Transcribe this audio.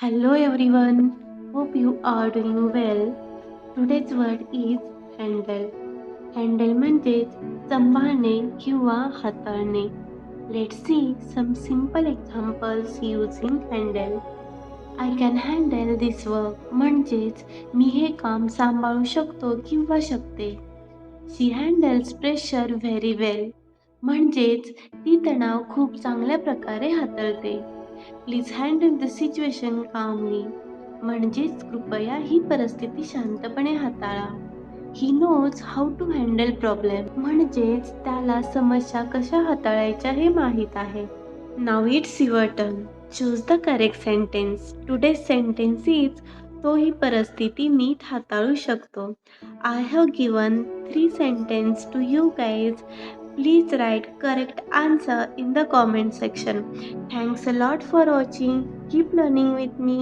Hello everyone, hope you are doing well. Today's word is handle. Handle म्हणजेच सांभाळणे किंवा हाताळणे. Let's see some simple examples using handle. I can handle this work म्हणजेच मी हे काम सांभाळू शकतो किंवा शकते. She handles pressure very well म्हणजेच ती तणाव खूप चांगल्या प्रकारे हाताळते. Please handle the situation calmly म्हणजेच कृपया ही परिस्थिती शांतपणे हाताळा. He knows how to handle problem म्हणजेच त्याला समस्या कशा हाताळायच्या हे माहीत आहे. Now it's your turn. Choose the correct sentence. Today's sentence is तो ही परिस्थिती नीट हाताळू शकतो. I have given 3 sentences to you guys. Please write correct answer in the comment section. Thanks a lot for watching. Keep learning with me.